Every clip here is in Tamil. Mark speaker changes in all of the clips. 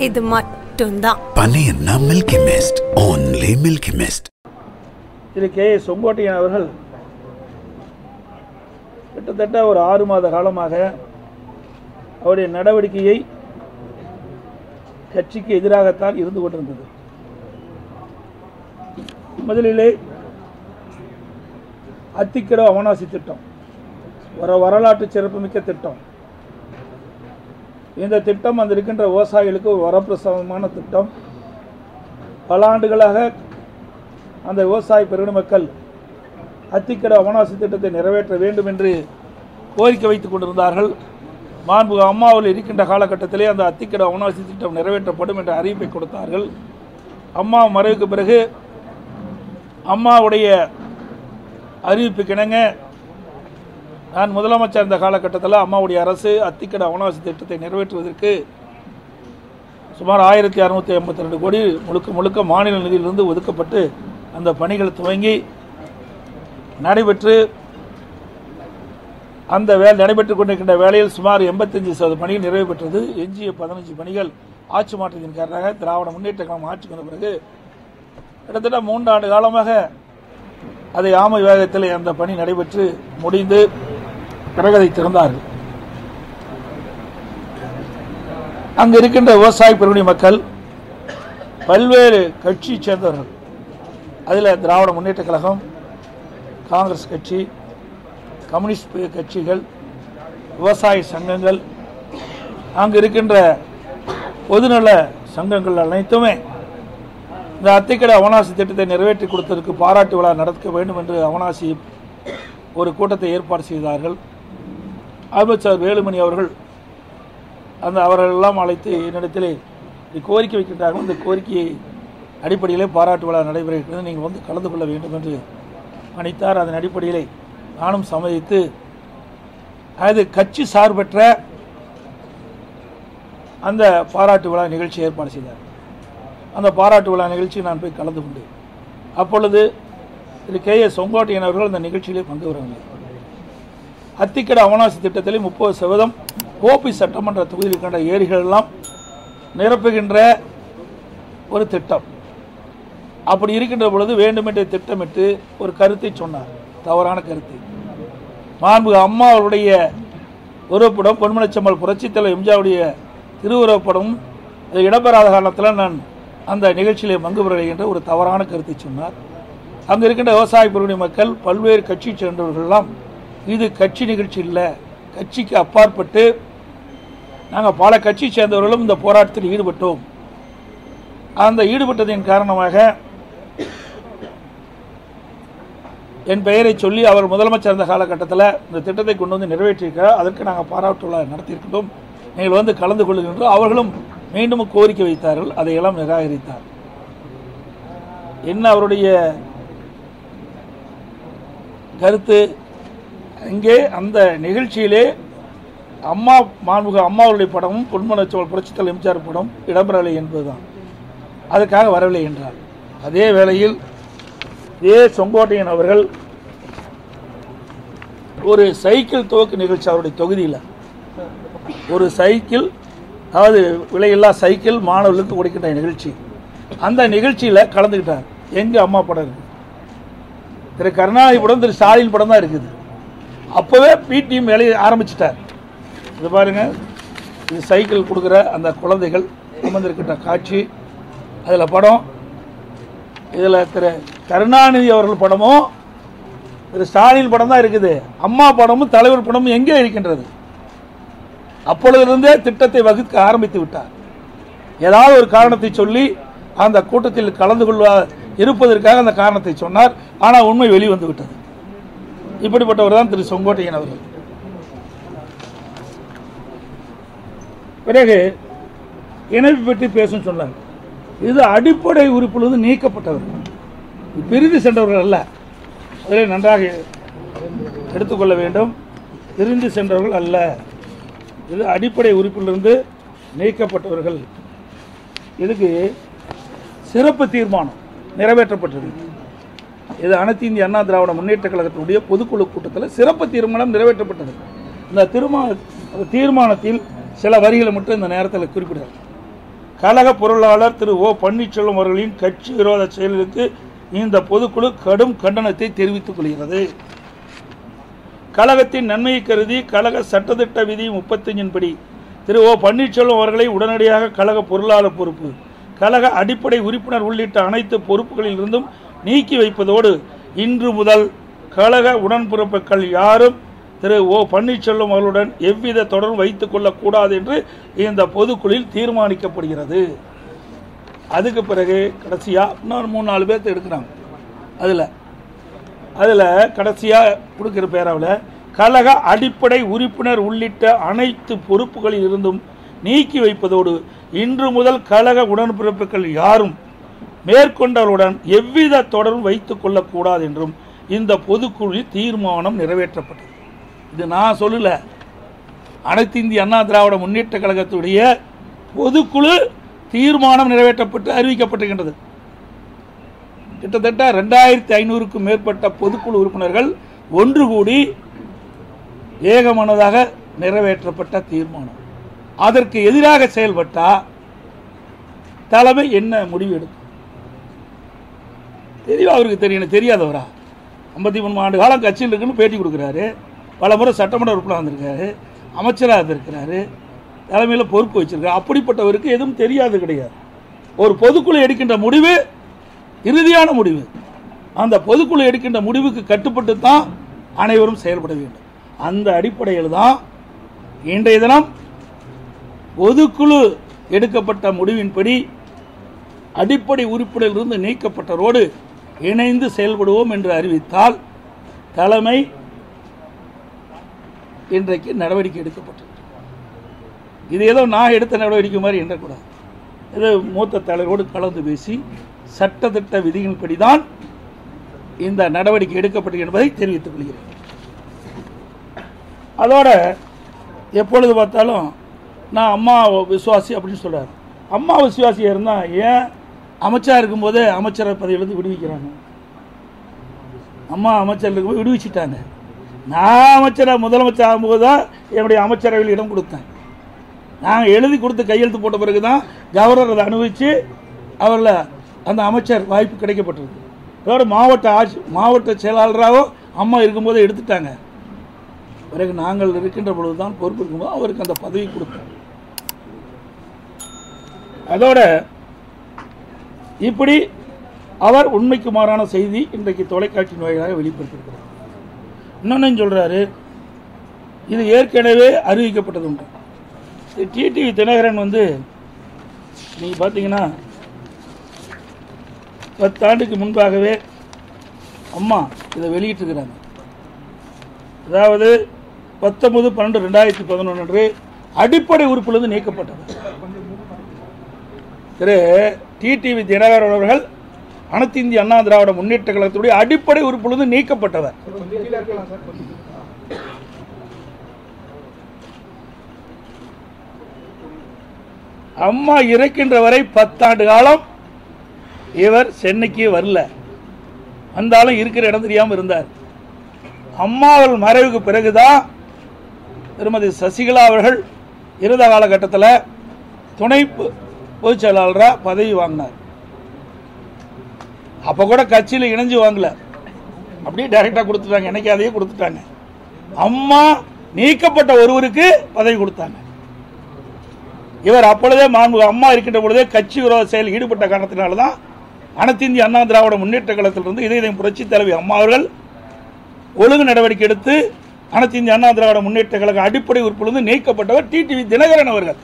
Speaker 1: இது மட்டும்தான்
Speaker 2: பனியன்னா Milky Mist, only Milky Mist.
Speaker 3: திரு கே.எஸ். செங்கோட்டையன் அவர்கள் கிட்டத்தட்ட ஒரு 6 மாத காலமாக அவருடைய நடவடிக்கையை கட்சிக்கு எதிராகத்தான் இருந்து கொண்டிருந்தது. முதலிலே அத்திக்கடவு அவனாசி திட்டம் ஒரு வரலாற்று சிறப்புமிக்க திட்டம். இந்த திட்டம் அந்த இருக்கின்ற விவசாயிகளுக்கு ஒரு வரப்பிரசாதமான திட்டம். பல ஆண்டுகளாக அந்த விவசாய பெருமக்கள் அத்திக்கடவு அவனாசி திட்டத்தை நிறைவேற்ற வேண்டும் என்று கோரிக்கை வைத்துக் கொண்டிருந்தார்கள். மாண்புமிகு அம்மா அவர்கள் இருக்கின்ற காலகட்டத்திலே அந்த அத்திக்கடவு அவனாசி திட்டம் நிறைவேற்றப்படும் என்ற அறிவிப்பை கொடுத்தார்கள். அம்மா மறைவுக்கு பிறகு அம்மாவுடைய அறிவிப்புக்கிணங்க நான் முதலமைச்சர் இந்த காலகட்டத்தில் அம்மாவுடைய அரசு அத்திக்கடவு அவனாசி திட்டத்தை நிறைவேற்றுவதற்கு சுமார் 1682 கோடி முழுக்க மாநில நிதியிலிருந்து ஒதுக்கப்பட்டு அந்த பணிகள் துவங்கி நடைபெற்று அந்த நடைபெற்றுக் கொண்டிருக்கின்ற வேளையில் சுமார் 85% பணிகள் நிறைவு பெற்றது. எஞ்சிய 15 பணிகள் ஆட்சி மாற்றத்தின் காரணமாக திராவிட முன்னேற்ற கழகம் ஆட்சிக்கு வந்த பிறகு கிட்டத்தட்ட 3 ஆண்டு காலமாக அதை ஆமை வேகத்தில் அந்த பணி நடைபெற்று முடிந்து பிறகு அதை திறந்தார்கள். அங்கு இருக்கின்ற விவசாய பெருங்குடி மக்கள் பல்வேறு கட்சியை சேர்ந்தவர்கள், அதில் திராவிட முன்னேற்ற கழகம், காங்கிரஸ் கட்சி, கம்யூனிஸ்ட் கட்சிகள், விவசாய சங்கங்கள், அங்கு இருக்கின்ற பொதுநல சங்கங்கள் அனைத்துமே இந்த அத்திக்கடவு அவனாசி திட்டத்தை நிறைவேற்றி கொடுத்ததற்கு பாராட்டு விழா நடத்த வேண்டும் என்று அவனாசி ஒரு கூட்டத்தை ஏற்பாடு செய்தார்கள். அமைச்சர் வேலுமணி அவர்கள் அவர்களெல்லாம் அழைத்து என்னிடத்திலே கோரிக்கை வைக்கின்றார்கள். இந்த கோரிக்கையை அடிப்படையிலே பாராட்டு விழா நடைபெறுகிறது, நீங்கள் வந்து கலந்து கொள்ள வேண்டும் என்று அழைத்தார். அதன் அடிப்படையிலே நானும் சம்மதித்து அது கட்சி சார்பற்ற அந்த பாராட்டு விழா நிகழ்ச்சி ஏற்பாடு செய்தார். அந்த பாராட்டு விழா நிகழ்ச்சியை நான் போய் கலந்து கொண்டேன். அப்பொழுது திரு கே.எஸ். செங்கோட்டையன் அவர்கள் அந்த நிகழ்ச்சியிலே பங்கு பெறவில்லை. அத்திக்கடவு அவனாசி திட்டத்தில் 30% கோபி சட்டமன்ற தொகுதியில் இருக்கின்ற ஏரிகள் எல்லாம் நிரப்புகின்ற ஒரு திட்டம். அப்படி இருக்கின்ற பொழுது வேண்டுமென்றே திட்டமிட்டு ஒரு கருத்தை சொன்னார், தவறான கருத்தை. மாண்புமிகு அம்மா அவருடைய உருவப்படம், பொன்மனச்செம்மல் புரட்சித் தலைவர் எம்ஜிஆருடைய திருவுருவப்படம் இடம்பெறாத காரணத்தில் நான் அந்த நிகழ்ச்சியிலே பங்கு பெறவில்லை என்ற ஒரு தவறான கருத்தை சொன்னார். அங்கு இருக்கின்ற விவசாய பெருங்குடி மக்கள் பல்வேறு கட்சியை சேர்ந்தவர்களெல்லாம் இது கட்சி நிகழ்ச்சி இல்லை, கட்சிக்கு அப்பாற்பட்டு நாங்கள் பல கட்சியை சேர்ந்தவர்களும் இந்த போராட்டத்தில் ஈடுபட்டோம். அந்த ஈடுபட்டதின் காரணமாக என் பெயரை சொல்லி அவர் முதலமைச்சர் இருந்த காலகட்டத்தில் இந்த திட்டத்தை கொண்டு வந்து நிறைவேற்றியிருக்கிறார், அதற்கு நாங்கள் பாராட்டு விழா நடத்தியிருக்கின்றோம், நீங்கள் வந்து கலந்து கொள்ளுகின்றோம். அவர்களும் மீண்டும் கோரிக்கை வைத்தார்கள், அதையெல்லாம் நிராகரித்தார். என்ன அவருடைய கருத்து? இங்கே அந்த நிகழ்ச்சியிலே மாண்புமிகு அம்மாவுடைய படமும் பொன்மனச்செம்மல் புரட்சித் தலைவர் எம்ஜிஆர் படம் இடம்பெறவில்லை என்பதுதான், அதுக்காக வரவில்லை என்றார். அதே வேளையில் செங்கோட்டையன் அவர்கள் ஒரு சைக்கிள் துவக்கு நிகழ்ச்சி அவருடைய தொகுதியில் ஒரு சைக்கிள், அதாவது விலையில்லா சைக்கிள் மாணவர்களுக்கு கொடுக்கின்ற நிகழ்ச்சி, அந்த நிகழ்ச்சியில் கலந்துக்கிட்டார். எங்கே அம்மா படம் இருக்குது, திரு கருணாநிதி படம், திரு ஸ்டாலின் படம் தான் இருக்குது. அப்போவே பிடிஎம் வேலையை ஆரம்பிச்சிட்டார். இது பாருங்க, இது சைக்கிள் கொடுக்குற அந்த குழந்தைகள் அமர்ந்திருக்கின்ற காட்சி, அதில் படம், இதில் திரு கருணாநிதி அவர்கள் படமும் திரு ஸ்டாலின் படம் தான் இருக்குது. அம்மா படமும் தலைவர் படமும் எங்கே இருக்கின்றது? அப்பொழுதிருந்தே திட்டத்தை வகுக்க ஆரம்பித்து விட்டார். ஏதாவது ஒரு காரணத்தை சொல்லி அந்த கூட்டத்தில் கலந்து இருப்பதற்காக அந்த காரணத்தை சொன்னார். ஆனால் உண்மை வெளிவந்து விட்டது. இப்படிப்பட்டவர் தான் திரு செங்கோட்டையன் அவர்கள். பிறகு இணைப்பு பற்றி பேசும் சொன்னார். இது அடிப்படை உறுப்பிலிருந்து நீக்கப்பட்டவர்கள், பிரிந்து சென்றவர்கள் அல்ல. அதில் நன்றாக எடுத்துக்கொள்ள வேண்டும். பிரிந்து சென்றவர்கள் அல்ல, இது அடிப்படை உறுப்பிலிருந்து நீக்கப்பட்டவர்கள். இதுக்கு சிறப்பு தீர்மானம் நிறைவேற்றப்பட்டது. இது அனைத்து இந்திய அண்ணா திராவிட முன்னேற்ற கழகத்தினுடைய பொதுக்குழு கூட்டத்தில் சிறப்பு தீர்மானம் நிறைவேற்றப்பட்டது. இந்த தீர்மானத்தில் சில வரிகளை மட்டும் இந்த நேரத்தில் குறிப்பிடுறார். கழக பொருளாளர் திரு ஓ பன்னீர்செல்வம் அவர்களின் கட்சி விரோத செயலுக்கு இந்த பொதுக்குழு கடும் கண்டனத்தை தெரிவித்துக் கொள்கிறது. கழகத்தின் நன்மையை கருதி கழக சட்டத்திட்ட விதி 35 படி திரு ஓ பன்னீர்செல்வம் அவர்களை உடனடியாக கழக பொருளாளர் பொறுப்பு, கழக அடிப்படை உறுப்பினர் உள்ளிட்ட அனைத்து பொறுப்புகளில் இருந்தும் நீக்கி வைப்பதோடு இன்று முதல் கழக உடன்பிறப்புகள் யாரும் திரு ஓ பன்னீர்செல்வம் அவர்களுடன் எவ்வித தொடர்பும் வைத்துக் கொள்ளக்கூடாது என்று இந்த பொதுக்குழுவில் தீர்மானிக்கப்படுகிறது. அதுக்கு பிறகு கடைசியாக இன்னொரு 3-4 பேர்த்து எடுக்கிறாங்க. அதில் கடைசியாக கொடுக்கிற பேராவில் கழக அடிப்படை உறுப்பினர் உள்ளிட்ட அனைத்து பொறுப்புகளில் இருந்தும் நீக்கி வைப்பதோடு இன்று முதல் கழக உடன்பிறப்புகள் யாரும் மேற்கொண்டவர்களுடன் எவ்வித தொடர்பும் வைத்துக் கொள்ளக்கூடாது என்றும் இந்த பொதுக்குழுவில் தீர்மானம் நிறைவேற்றப்பட்டது. இது நான் சொல்லல, அனைத்து இந்திய அண்ணா திராவிட முன்னேற்ற கழகத்துடைய பொதுக்குழு தீர்மானம் நிறைவேற்றப்பட்டு அறிவிக்கப்பட்டிருக்கின்றது. கிட்டத்தட்ட 2500க்கும் மேற்பட்ட பொதுக்குழு உறுப்பினர்கள் ஒன்று கூடி ஏகமனதாக நிறைவேற்றப்பட்ட தீர்மானம். அதற்கு எதிராக செயல்பட்டா தலைமை என்ன முடிவு எடுக்கும் தெரியும். அவருக்கு தெரியும், தெரியாதவரா? 53 ஆண்டு காலம் கட்சியில் இருக்குன்னு பேட்டி கொடுக்குறாரு, பல முறை சட்டமன்ற உறுப்பினர் வந்திருக்காரு, அமைச்சராக இருந்திருக்கிறாரு, தலைமையில் பொறுப்பு வச்சிருக்காரு. அப்படிப்பட்டவருக்கு எதுவும் தெரியாது கிடையாது. ஒரு பொதுக்குழு எடுக்கின்ற முடிவு இறுதியான முடிவு. அந்த பொதுக்குழு எடுக்கின்ற முடிவுக்கு கட்டுப்பட்டு தான் அனைவரும் செயல்பட வேண்டும். அந்த அடிப்படையில் தான் இன்றைய தினம் பொதுக்குழு எடுக்கப்பட்ட முடிவின்படி அடிப்படை உறுப்பினரிலிருந்து நீக்கப்பட்டவரோடு இணைந்து செயல்படுவோம் என்று அறிவித்தால் தலைமை இன்றைக்கு நடவடிக்கை எடுக்கப்பட்டது. இது ஏதோ நான் எடுத்த நடவடிக்கை மாதிரி எண்ணக்கூடாது. இது மூத்த தலைவரோடு கலந்து பேசி சட்டத்திட்ட விதிகளின்படி தான் இந்த நடவடிக்கை எடுக்கப்பட்டது என்பதை தெரிவித்துக் கொள்கிறேன். அதோட எப்பொழுது பார்த்தாலும் நான் அம்மா விசுவாசி அப்படின்னு சொல்கிறார். அம்மா விசுவாசியாக இருந்தால் ஏன் அமைச்சராக இருக்கும்போது அமைச்சரை பதவியிலிருந்து விடுவிக்கிறாங்க? அம்மா அமைச்சர் இருக்கும்போது விடுவிச்சிட்டாங்க. நான் அமைச்சராக முதலமைச்சர் ஆகும்போது தான் என்னுடைய அமைச்சரவையில் இடம் கொடுத்தேன். நாங்கள் எழுதி கொடுத்து கையெழுத்து போட்ட பிறகு தான் கவர்னர் அதை அனுபவித்து அவரில் அந்த அமைச்சர் வாய்ப்பு கிடைக்கப்பட்டது. அதோட மாவட்ட செயலாளராகவோ அம்மா இருக்கும்போதே எடுத்துட்டாங்க. பிறகு நாங்கள் இருக்கின்ற பொழுது தான் பொறுப்பு இருக்கும்போது அவருக்கு அந்த பதவி கொடுத்தோம். அதோட இப்படி அவர் உண்மைக்கு மாறான செய்தி இன்றைக்கு தொலைக்காட்சி வாயிலாக வெளிப்படுத்தியிருக்கிறார். இன்னொன்னு சொல்றாரு, இது ஏற்கனவே அறிவிக்கப்பட்டது உண்டு. டிடிவி தினகரன் நீங்க பார்த்தீங்கன்னா 10 ஆண்டுக்கு முன்பாகவே அம்மா இதை வெளியிட்டிருக்கிறாங்க. அதாவது 19/12/2011 அன்று அடிப்படை உறுப்பிலிருந்து நீக்கப்பட்டது. திரு டிடிவி தினகரன் அவர்கள் அனைத்து இந்திய அண்ணா திராவிட முன்னேற்ற கழகத்துடைய அடிப்படை உறுப்பிலிருந்து நீக்கப்பட்டவர். அம்மா இறக்கின்ற வரை 10 ஆண்டு காலம் இவர் சென்னைக்கு வரல. வந்தாலும் இருக்கிற இடம் தெரியாமல் இருந்தார். அம்மா அவர்கள் மறைவுக்கு பிறகுதான் திருமதி சசிகலா அவர்கள் இருந்த காலகட்டத்தில் துணை பொதுச் செயலாளராக பதவி வாங்கினார். அப்போ கூட கட்சியில் இணைஞ்சு வாங்கல, அப்படியே டைரக்டாக கொடுத்துட்டாங்க. எனக்கு அதையே கொடுத்துட்டாங்க. அம்மா நீக்கப்பட்ட ஒருவருக்கு பதவி கொடுத்தாங்க. இவர் அப்பொழுதே அம்மா இருக்கின்ற பொழுதே கட்சி விரோத செயலில் ஈடுபட்ட காரணத்தினால்தான் அனைத்து இந்திய அண்ணா திராவிட முன்னேற்ற கழகத்திலிருந்து இதயம் புரட்சி தலைவி அம்மா அவர்கள் ஒழுங்கு நடவடிக்கை எடுத்து அனைத்து இந்திய அண்ணா திராவிட முன்னேற்ற கழக அடிப்படை உறுப்பிலிருந்து நீக்கப்பட்டவர் டிடிவி தினகரன் அவர்கள்.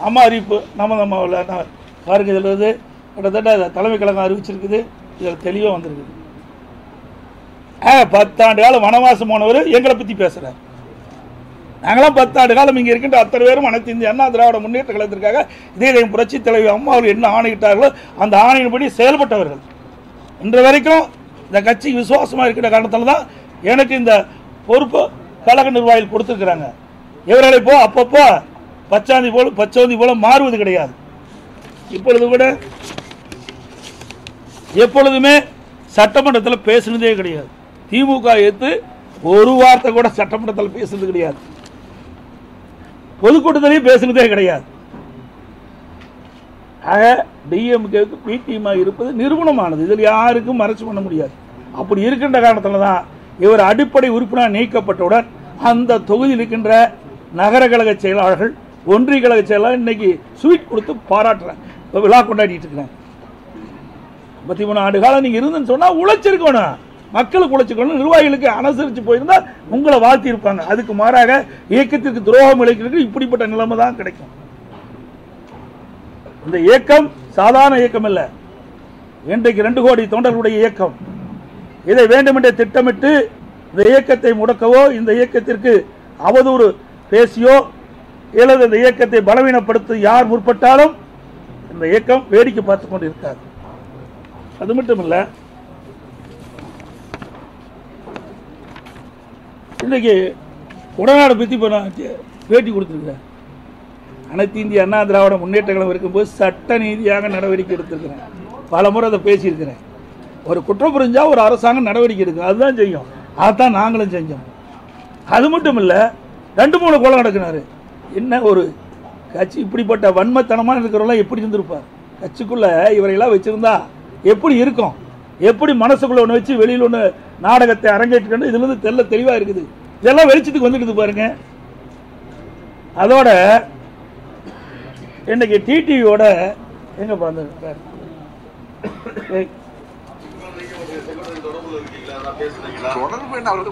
Speaker 3: அம்மா அறிவிப்பு நம்ம பாருங்க, இதில் கிட்டத்தட்ட தலைமை கழகம் அறிவிச்சிருக்குது. இதில் தெளிவாக வந்திருக்குது. 10 ஆண்டு காலம் வனவாசம் போனவர் எங்களை பற்றி பேசுகிறார். நாங்களாம் 10 ஆண்டு காலம் இங்கே இருக்கின்ற அத்தனை பேரும் அனைத்து இந்திய அண்ணா திராவிட முன்னேற்ற கழகத்திற்காக இதயம் புரட்சி தலைவி அம்மா அவர்கள் என்ன ஆணையிட்டார்களோ அந்த ஆணையின்படி செயல்பட்டவர்கள். இன்று வரைக்கும் இந்த கட்சிக்கு விசுவாசமாக இருக்கிற காரணத்தால் தான் எனக்கு இந்த பொறுப்பு கழக நிர்வாகிகள் கொடுத்துருக்கிறாங்க. இவர்களை அப்பப்போ பச்சோந்தி போல மாறுவது கிடையாது. இப்பொழுது கூட எப்பொழுதுமே சட்டமன்றத்தில் பேசுனதே கிடையாது. திமுக எடுத்து ஒரு வார்த்தை கூட சட்டமன்றத்தில் பேசுறது கிடையாது. பொதுக்கூட்டத்திலையும் பேசுனதே கிடையாது. ஆக டிஎம்கேவுக்கு பிடிஎம்மாக இருப்பது நிறுவனமானது. இதில் யாருக்கும் மறைச்சு பண்ண முடியாது. அப்படி இருக்கின்ற காரணத்தில் தான் இவர் அடிப்படை உறுப்பினர் நீக்கப்பட்டவுடன் அந்த தொகுதியில் இருக்கின்ற நகர கழக செயலாளர்கள், ஒன்றிய கழக செயலாளர் இன்னைக்கு ஸ்வீட் கொடுத்து பாராட்டுறாங்க, விழா கொண்டாடிட்டு இருக்கிறாங்க. 33 ஆண்டு காலம் நீங்க இருந்துன்னு சொன்னா உழைச்சிருக்கணும், மக்களுக்கு உழைச்சிக்கணும், நிர்வாகிகளுக்கு அனுசரித்து போயிருந்தா உங்களை வாழ்த்தி இருப்பாங்க. அதுக்கு மாறாக இயக்கத்திற்கு துரோகம் இழைக்கிறதுக்கு இப்படிப்பட்ட நிலைமை தான் கிடைக்கும். இந்த இயக்கம் சாதாரண இயக்கம் இல்லை, இன்றைக்கு 2 கோடி தொண்டர்களுடைய இயக்கம். இதை வேண்டுமென்றே திட்டமிட்டு இந்த இயக்கத்தை முடக்கவோ, இந்த இயக்கத்திற்கு அவதூறு பேசியோ அல்லது இந்த இயக்கத்தை பலவீனப்படுத்த யார் முற்பட்டாலும் இந்த இயக்கம் வேடிக்கை பார்த்து கொண்டு இருக்காது. அது மட்டும் இல்ல, இன்றைக்கு உடனாடு பற்றி பேட்டி கொடுத்துருக்கிறேன். அனைத்து இந்திய அண்ணா திராவிட முன்னேற்ற கழகம் இருக்கும்போது சட்ட நீதியாக நடவடிக்கை எடுத்திருக்கிறேன். பல முறை அதை பேசியிருக்கிறேன். ஒரு குற்றம் புரிஞ்சா ஒரு அரசாங்கம் நடவடிக்கை எடுக்கும், அதுதான் செய்யும். அதான் நாங்களும் செஞ்சோம். அது மட்டும் இல்லை, 2-3 கொலை நடக்கினாரு. என்ன ஒரு கட்சி இப்படிப்பட்ட வன்மத்தனமான இருக்கிறவங்களாம் எப்படி இருந்திருப்பார்? கட்சிக்குள்ள இவரையெல்லாம் வச்சிருந்தா எப்படி இருக்கும்? எப்படி மனசுக்குள்ள ஒன்று வச்சு வெளியில் ஒன்று நாடகத்தை அரங்கேற்று இதுலேருந்து தெல்ல தெளிவாக இருக்குது. இதெல்லாம் வெளிச்சத்துக்கு வந்துடுது பாருங்க. அதோட இன்னைக்கு டிடிவியோட எங்க பாருங்க
Speaker 1: தொடர்பு என்ன? அவருக்கு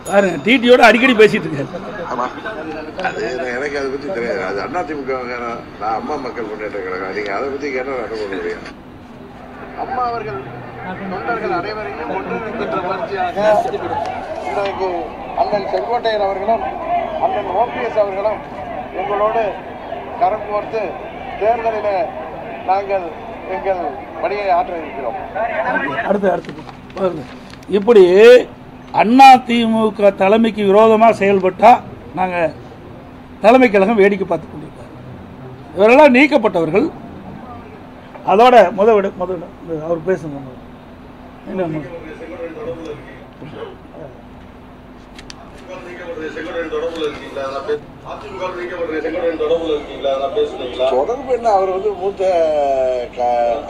Speaker 3: பாருங்க, டிடியோட அடிக்கடி பேசிட்டு இருக்காரு.
Speaker 1: அது எனக்கு அதை பத்தி தெரியாது. அது அதிமுக, நான் அம்மா மக்கள் முன்னேற்ற கழகம். நீங்க அதை பத்தி கேட்டால் அனுபவம் முடியும். அம்மா அவர்கள் தொண்டர்கள் அனைவரையும் ஒன்றிணைக்கின்ற முயற்சியாக இன்றைக்கு அண்ணன் செங்கோட்டையன் அவர்களும் அண்ணன் ஓபிஎஸ் அவர்களும் எங்களோடு கரம் கோர்த்து தேர்தலில் நாங்கள் எங்கள் பணியை ஆற்ற இருக்கிறோம்.
Speaker 3: அடுத்து இப்படி அதிமுக தலைமைக்கு விரோதமாக செயல்பட்டா நாங்கள் தலைமை கழகம் வேடிக்கை பார்த்து கொண்டிருக்காங்க. இவரெல்லாம் நீக்கப்பட்டவர்கள். அதோட முதல் அவர் பேசுங்க.
Speaker 1: தொடர்பு என்ன? அவர் மூத்த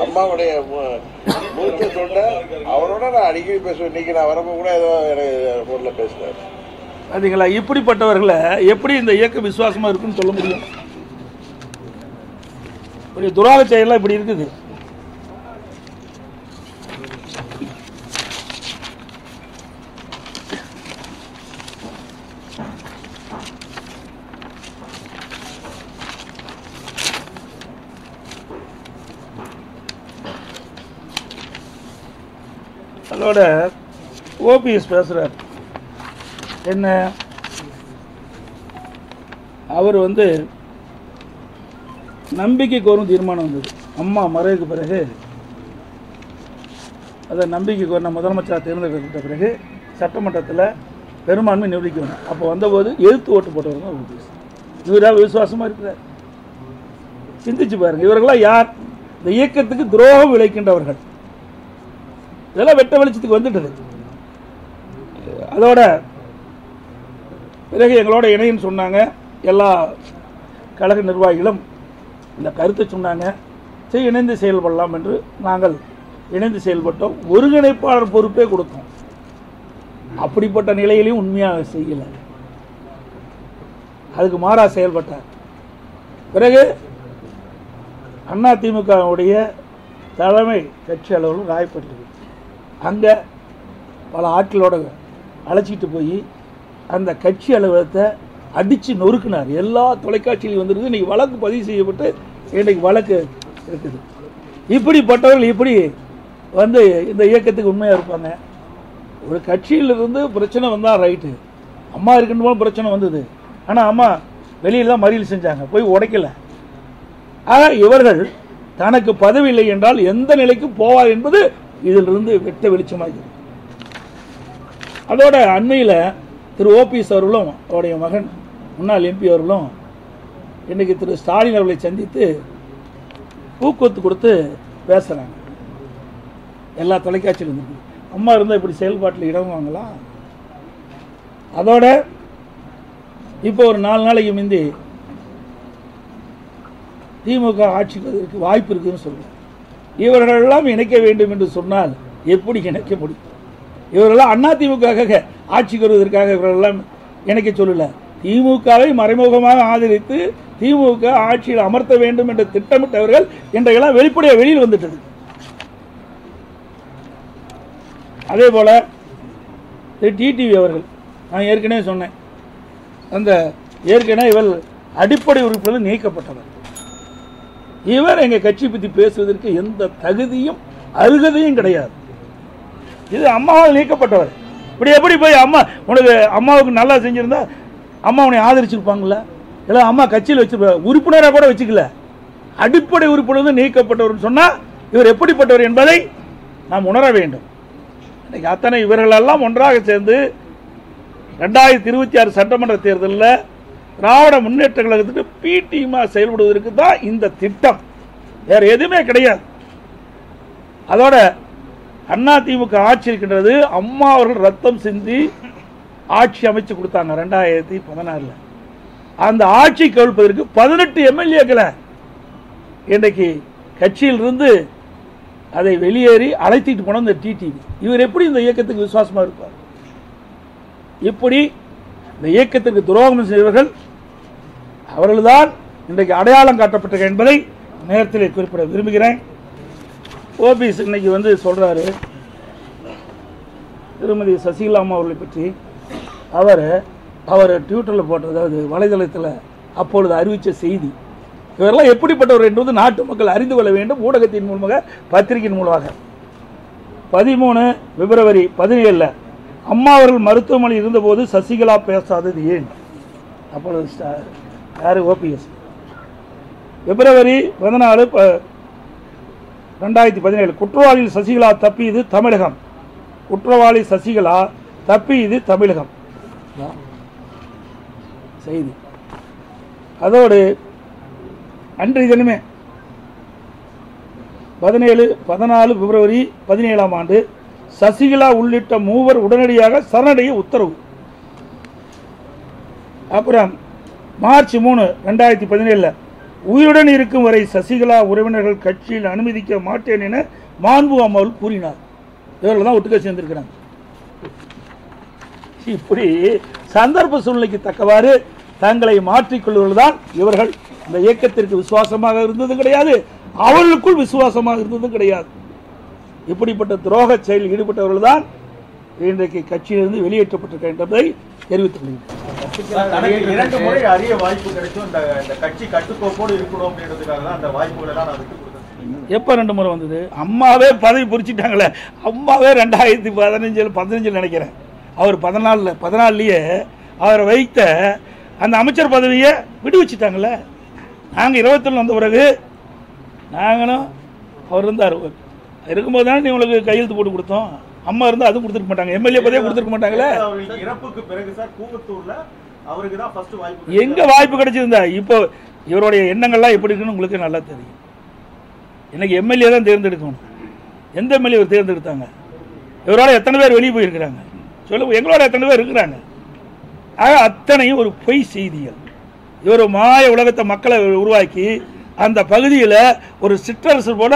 Speaker 1: அம்மாவுடைய மூத்த தொண்டர். அவரோட நான் அடிக்கடி பேசுவேன். இன்னைக்கு நான் வரப்ப கூட ஏதோ போன்ல பேசுறாரு.
Speaker 3: பாத்தீங்களா? இப்படிப்பட்டவர்களை எப்படி இந்த இயக்கம் விசுவாசமா இருக்குன்னு சொல்ல முடியும்? இப்படி துராக செயலாம் இப்படி இருக்குது. அதோட ஓபிஎஸ் பேசுறார். என்ன, அவர் நம்பிக்கை கோரும் தீர்மானம் வந்தது. அம்மா மறைவுக்கு பிறகு அதை நம்பிக்கை கோரின முதலமைச்சராக தேர்ந்தெடுக்கப்பட்ட பிறகு சட்டமன்றத்தில் பெரும்பான்மை நிரூபிக்கணும். அப்போ வந்தபோது எதிர்த்து ஓட்டு போட்டவர் தான் ஓபிஎஸ். இவராக விசுவாசமாக இருக்கிறார். சிந்திச்சு பாருங்க, இவர்களாம் யார்? இந்த இயக்கத்துக்கு துரோகம் விளைக்கின்றவர்கள். இதெல்லாம் வெட்ட வெளிச்சத்துக்கு வந்துட்டது. அதோட பிறகு எங்களோட இணைன்னு சொன்னாங்க. எல்லா கழக நிர்வாகிகளும் இந்த கருத்தை சொன்னாங்க. சரி, இணைந்து செயல்படலாம் என்று நாங்கள் இணைந்து செயல்பட்டோம். ஒருங்கிணைப்பாளர் பொறுப்பே கொடுத்தோம். அப்படிப்பட்ட நிலையிலையும் உண்மையாக செய்யலை. அதுக்கு மாறாக செயல்பட்டார். பிறகு அதிமுகவுடைய தலைமை கட்சி அளவில் காயப்பட்டது. அங்கே பல ஆட்களோட அழைச்சிட்டு போய் அந்த கட்சி அலுவலகத்தை அடித்து நொறுக்கினார். எல்லா தொலைக்காட்சியிலையும் வந்துருக்கு. இன்றைக்கி வழக்கு பதிவு செய்யப்பட்டு இன்றைக்கு வழக்கு இருக்குது. இப்படிப்பட்டவர்கள் இப்படி இந்த இயக்கத்துக்கு உண்மையாக இருப்பாங்க. ஒரு கட்சியிலிருந்து பிரச்சனை வந்தால் ரைட்டு. அம்மா இருக்குன்னு பிரச்சனை வந்தது. ஆனால் அம்மா வெளியில் தான் மறியல் செஞ்சாங்க, போய் உடைக்கலை. ஆக இவர்கள் தனக்கு பதவி இல்லை என்றால் எந்த நிலைக்கு போவார் என்பது இதிலிருந்து வெட்ட வெளிச்சமாகிறது. அதோட அண்மையில் திரு ஓபிஎஸ் அவர்களும் அவருடைய மகன் முன்னாள் எம்பி அவர்களும் இன்னைக்கு திரு ஸ்டாலின் அவர்களை சந்தித்து ஊக்குவித்து கொடுத்து பேசுகிறாங்க. எல்லா தொலைக்காட்சியிலும் இருக்கு. அம்மா இருந்தால் இப்படி செயல்பாட்டில் இடங்குவாங்களா? அதோட இப்போ ஒரு 4 நாளைக்கு முந்தி திமுக ஆட்சிக்கு வாய்ப்பு இருக்குன்னு சொல்லுவாங்க. இவர்களெல்லாம் இணைக்க வேண்டும் என்று சொன்னால் எப்படி இணைக்க முடியும்? இவரெல்லாம் அதிமுக ஆட்சிக்கு வருவதற்காக இவரெல்லாம் இணைக்க சொல்லல. திமுகவை மறைமுகமாக ஆதரித்து திமுக ஆட்சியில் அமர்த்த வேண்டும் என்று திட்டமிட்டவர்கள் இன்றைக்கெல்லாம் வெளிப்படையாக வெளியில் வந்துட்டது. அதே போல டிடிவி அவர்கள், நான் ஏற்கனவே சொன்னேன், அந்த ஏற்கனவே இவர் அடிப்படை உறுப்பினர் நீக்கப்பட்டவர். இவர் எங்க கட்சி பற்றி பேசுவதற்கு எந்த தகுதியும் அருகதையும் கிடையாது. இது அம்மாவால் நீக்கப்பட்டவர். இப்படி எப்படி போய் அம்மா உனக்கு அம்மாவுக்கு நல்லா செஞ்சிருந்தா அம்மா உன்னை ஆதரிச்சிருப்பாங்கள? இல்லை அம்மா கட்சியில் வச்சு உறுப்பினராக கூட வச்சுக்கல. அடிப்படை உறுப்பினர் நீக்கப்பட்டவர் சொன்னால் இவர் எப்படிப்பட்டவர் என்பதை நாம் உணர வேண்டும். இன்னைக்கு அத்தனை இவர்களெல்லாம் ஒன்றாக சேர்ந்து 2026 சட்டமன்ற தேர்தலில் திராவிட முன்னேற்ற கழகத்துக்கு பிடிமா செயல்படுவதற்கு தான் இந்த திட்டம், வேற எதுவுமே கிடையாது. அதோட அதிமுக ஆட்சி இருக்கின்றது. அம்மா அவர்கள் ரத்தம் சிந்தி ஆட்சி அமைச்சு கொடுத்தாங்க 2016. அந்த ஆட்சி கவிழ்ப்பதற்கு 18 எம்எல்ஏக்களை இன்றைக்கு கட்சியிலிருந்து அதை வெளியேறி அழைத்திட்டு போன இந்த டிடிவி. இவர் எப்படி இந்த இயக்கத்துக்கு விசுவாசமாக இருப்பார்? இப்படி இந்த இயக்கத்திற்கு துரோகம் செய்தவர்கள் அவர்கள்தான் இன்றைக்கு அடையாளம் காட்டப்பட்டிருக்க என்பதை நேரத்தில் குறிப்பிட விரும்புகிறேன். ஓபிஎஸ் இன்னைக்கு வந்து சொல்றாரு திருமதி சசிகலா அம்மா அவர்களை பற்றி. அவர் ட்விட்டரில் போட்ட, அதாவது வலைதளத்தில் அப்பொழுது அறிவித்த செய்தி, இவரெல்லாம் எப்படிப்பட்டவர் என்பது நாட்டு மக்கள் அறிந்து கொள்ள வேண்டும். ஊடகத்தின் மூலமாக, பத்திரிகையின் மூலமாக 13 பிப்ரவரி 17 அம்மா அவர்கள் மருத்துவமனையில் இருந்தபோது சசிகலா பேசாதது ஏன்? அப்பொழுது யாரு? ஓபிஎஸ். பிப்ரவரி 14 2017 குற்றவாளி சசிகலா தப்பியது தமிழகம். குற்றவாளி சசிகலா தப்பியது தமிழகம் செய்தி. அதோடு அன்றைய தினமே 14 பிப்ரவரி 17 சசிகலா உள்ளிட்ட 3 உடனடியாக சரணடைய உத்தரவு. அப்புறம் மார்ச் 3 2017 உயிருடன் இருக்கும் வரை சசிகலா உறவினர்கள் கட்சியில் அனுமதிக்க மாட்டேன் என மாண்பு அம்மாள் கூறினார். இவர்கள் தான் ஒட்டுக்க சேர்ந்திருக்கிறாங்க. இப்படி சந்தர்ப்ப சூழ்நிலைக்கு தக்கவாறு தங்களை மாற்றிக்கொள்வதுதான் இவர்கள். இந்த இயக்கத்திற்கு விசுவாசமாக இருந்ததும் கிடையாது, அவர்களுக்குள் விசுவாசமாக இருந்ததும் கிடையாது. இப்படிப்பட்ட துரோக செயலில் ஈடுபட்டவர்கள் தான் இன்றைக்கு கட்சியிலிருந்து வெளியேற்றப்பட்டிருக்க என்பதை தெரிவித்துக் கொள்கிறேன்.
Speaker 4: 2 முறை அரிய வாய்ப்பு கிடைக்கும். இந்த கட்சி கட்டுக்கோப்போடு இருக்கணும் அப்படின்றதுக்காக தான் அந்த வாய்ப்புகள் எல்லாம் நான் விட்டு கொடுத்தேன்.
Speaker 3: எப்போ 2 முறை வந்தது? அம்மாவே பதவி பொறிச்சிட்டாங்களே. அம்மாவே 2015 நினைக்கிறேன். அவர் 14லயே அவரை வைத்த அந்த அமைச்சர் பதவியை விடுவிச்சுட்டாங்களே. நாங்கள் 21 வந்த பிறகு நாங்களும் அவர் இருந்தார் இருக்கும்போது தானே உங்களுக்கு கையெழுத்து போட்டு கொடுத்தோம். அம்மா இருந்தால் அதுவும் கொடுத்துருக்க மாட்டாங்க, எம்எல்ஏ பதவியே கொடுத்துருக்க மாட்டாங்களே.
Speaker 4: இறப்புக்கு பிறகு சார் கூவத்தூர்ல அவருக்கு தான் ஃபர்ஸ்ட் வாய்ப்பு.
Speaker 3: எங்க வாய்ப்பு கிடைச்சிருந்தா? இப்போ இவருடைய எண்ணங்கள்லாம் எப்படி இருக்குன்னு உங்களுக்கு நல்லா தெரியும். எனக்கு எம்எல்ஏ தான் தேர்ந்தெடுக்கணும். எந்த எம்எல்ஏ தேர்ந்தெடுத்தாங்க? இவரோட எத்தனை பேர் வெளியே போயிருக்கிறாங்க சொல்லுங்க. எங்களோட எத்தனை பேர் இருக்கிறாங்க? ஆக அத்தனையும் ஒரு பொய் செய்திகள். இவர் மாய உலகத்தை மக்களை உருவாக்கி அந்த பகுதியில் ஒரு சிற்றரசு போல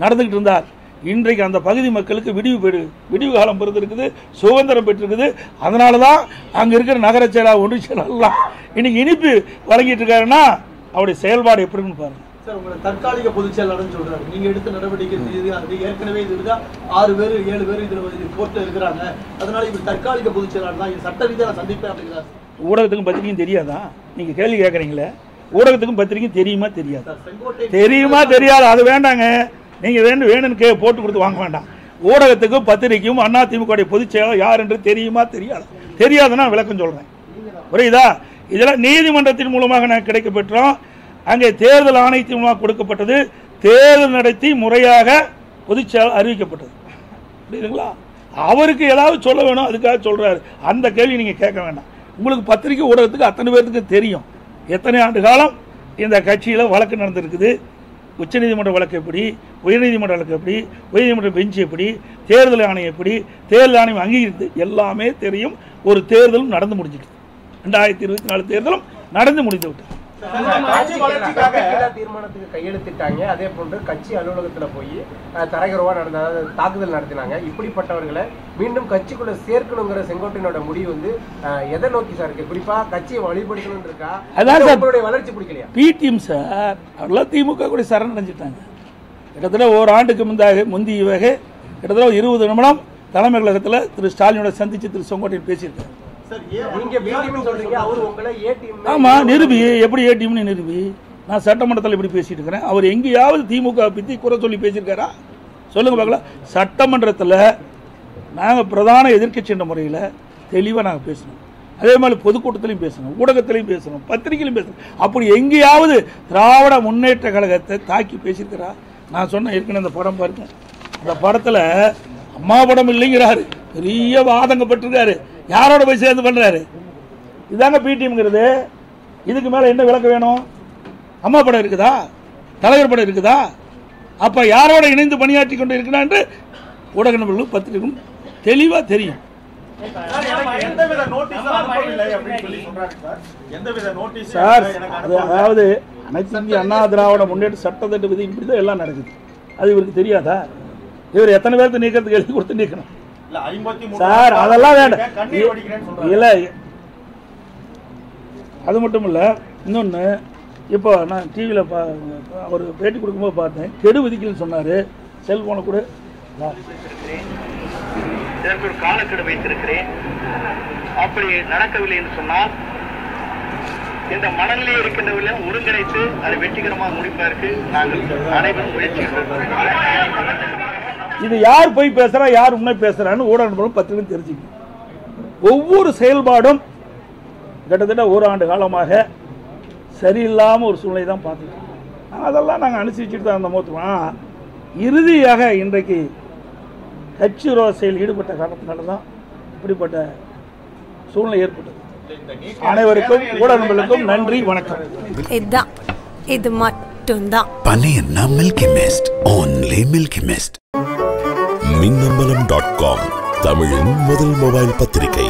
Speaker 3: நடந்துகிட்டு இருந்தார். இன்றைக்கு அந்த பகுதி மக்களுக்கு விடிவு காலம் பிறந்திருக்குது, சுதந்திரம் பெற்றிருக்குது. அதனால தான் அங்கே இருக்கிற நகர செயலாளர், ஒன்றிய செயலாளர்லாம் இன்னைக்கு இனிப்பு வழங்கிட்டு இருக்காருன்னா அவருடைய செயல்பாடு எப்படின்னு பாருங்க.
Speaker 5: சார், உங்களை தற்காலிக பொதுச் செயலாளர்னு சொல்றாரு. நீங்க எடுத்த நடவடிக்கை ஏற்கனவே இது 6 பேர் 7 பேர் இதில் போட்டு இருக்கிறாங்க. அதனால இவர் தற்காலிக பொதுச் செயலாளர் தான், சட்ட ரீதியாக சந்திப்பேன் அப்படிங்கிறார்.
Speaker 3: ஊடகத்துக்கும் பத்திரிக்கையும் தெரியாதா? நீங்க கேள்வி கேட்குறீங்களே. ஊடகத்துக்கும் பத்திரிக்கையும் தெரியுமா தெரியாது? தெரியுமா தெரியாது? அது வேண்டாங்க. நீங்கள் வேணும்னு போட்டு கொடுத்து வாங்க வேண்டாம். ஊடகத்துக்கும் பத்திரிக்கையும் அதிமுக பொதுச் செயலாளர் யார் என்று தெரியுமா தெரியாது? தெரியாதுன்னா விளக்கம் சொல்கிறேன், புரியுதா? இதெல்லாம் நீதிமன்றத்தின் மூலமாக நான் கிடைக்க பெற்றோம். அங்கே தேர்தல் ஆணையத்தின் மூலமாக கொடுக்கப்பட்டது. தேர்தல் நடத்தி முறையாக பொதுச் செயலாளர் அறிவிக்கப்பட்டது. புரியுதுங்களா? அவருக்கு ஏதாவது சொல்ல வேணும், அதுக்காக சொல்கிறாரு. அந்த கேள்வி நீங்கள் கேட்க வேண்டாம். உங்களுக்கு பத்திரிக்கை ஊடகத்துக்கு அத்தனை பேருக்கு தெரியும் எத்தனை ஆண்டு காலம் இந்த கட்சியில் வழக்கு நடந்திருக்குது. உச்சநீதிமன்ற வழக்கு எப்படி, உயர்நீதிமன்ற வழக்கு எப்படி, உயர்நீதிமன்ற பெஞ்ச் எப்படி, தேர்தல் ஆணையம் எப்படி, தேர்தல் ஆணையம் அங்கீகரித்து எல்லாமே தெரியும். ஒரு தேர்தலும் நடந்து முடிஞ்சிட்டு, 2024 தேர்தலும் நடந்து முடிந்து விட்டது.
Speaker 6: தீர்மானத்துக்கு கையெழுத்திட்டாங்க. அதே போன்று கட்சி அலுவலகத்துல போய் தரகுறவா நடந்த தாக்குதல் நடத்தினாங்க. இப்படிப்பட்டவர்களை மீண்டும் கட்சிக்குள்ள சேர்க்கணுங்கிற செங்கோட்டையனோட முடிவு வந்து எதை நோக்கி சார் இருக்கு? குறிப்பா கட்சியை வழிபடுத்தணும் இருக்கா? உங்களுடைய வளர்ச்சி பிடிக்கலையா?
Speaker 3: பிடிஎம் சார் அவெல்லாம் திமுக கூட சரணடைஞ்சிட்டாங்க. கிட்டத்தட்ட ஓராண்டுக்கு முந்தைய கிட்டத்தட்ட 20 நிமிடம் தலைமை கழகத்தில் திரு ஸ்டாலினோட சந்திச்சு திரு செங்கோட்டையன் பேசியிருக்காரு. ஆமா, நிரூபி. எப்படி ஏடிஎம்னு நிரூபி? நான் சட்டமன்றத்தில் இப்படி பேசிட்டு இருக்கிறேன். அவர் எங்கேயாவது திமுக பத்தி குறை சொல்லி பேசியிருக்காரா? சொல்லுங்க பார்க்கலாம். சட்டமன்றத்தில் நாங்கள் பிரதான எதிர்க்கட்சி என்ற முறையில் தெளிவாக நாங்கள் பேசணும். அதே மாதிரி பொதுக்கூட்டத்திலையும் பேசணும், ஊடகத்திலையும் பேசணும், பத்திரிகையிலும் பேசணும். அப்படி எங்கேயாவது திராவிட முன்னேற்ற கழகத்தை தாக்கி பேசியிருக்கிறா? நான் சொன்ன ஏற்கனவே அந்த படம் பாருங்க. அந்த படத்தில் அம்மா படம் இல்லைங்கிறாரு, பெரிய வாதங்கப்பட்டிருக்காரு. யாரோட போய் சேர்ந்து பண்றாரு? இதாங்க பிடிஎம்ங்கிறது. இதுக்கு மேல என்ன விளக்க வேணும்? அம்மா படம் இருக்குதா? தலைவர் படம் இருக்குதா? அப்ப யாரோட இணைந்து பணியாற்றி கொண்டு இருக்கிறான் என்று ஊடக நபர்களும் பத்திரிகைகளும் தெளிவா தெரியும். சார், அதாவது அனைத்து இந்திய அண்ணா திராவிட முன்னேற்ற சட்டத்திட்ட விதி இப்படிதான் எல்லாம் நடக்குது. அது இவருக்கு தெரியாதா? இவர் எத்தனை பேருக்கு நீக்கிறதுக்கு எழுதி கொடுத்து நீக்கணும் சார்? அதெல்லாம் வேண்டாம். இல்ல, அது மட்டும் இல்ல, இன்னொன்னு, இப்போ நான் டிவியில் ஒரு பேட்டி கொடுக்கும்போது பார்த்தேன். கெடு விதிக்கலன்னு சொன்னாரு. செல்போனை கூட
Speaker 7: இதற்கு ஒரு காலக்கெடு வைத்திருக்கிறேன். அப்படி நடக்கவில்லை என்று சொன்னால் இந்த மனநிலை இருக்கின்றவர்களை ஒருங்கிணைத்து அதை வெற்றிகரமாக முடிப்பதற்கு நாங்கள் அனைவரும் முயற்சி.
Speaker 3: இது யார் போய் பேசுறா, யார் உண்மை பேசுறான்னு ஊடக பத்திரிகை தெரிஞ்சுக்கணும். ஒவ்வொரு செயல்பாடும் கிட்டத்தட்ட ஓராண்டு காலமாக சரியில்லாம ஒரு சூழ்நிலை தான் பார்த்துட்டோம். அதெல்லாம் நாங்கள் அனுசரிச்சுட்டு தான் அந்த மோத்துவோம். இறுதியாக இன்றைக்கு கட்சி விரோத செயல் ஈடுபட்ட காரணத்தினால தான் இப்படிப்பட்ட சூழ்நிலை ஏற்பட்டது. அனைவருக்கும் ஊடகங்களுக்கும் நன்றி, வணக்கம்.
Speaker 8: இது மட்டும்தான்
Speaker 2: பன்னீர்னா Milky Mist, only Milky Mist.
Speaker 9: மின்னம்பலம்.com தமிழின் முதல் மொபைல் பத்திரிகை.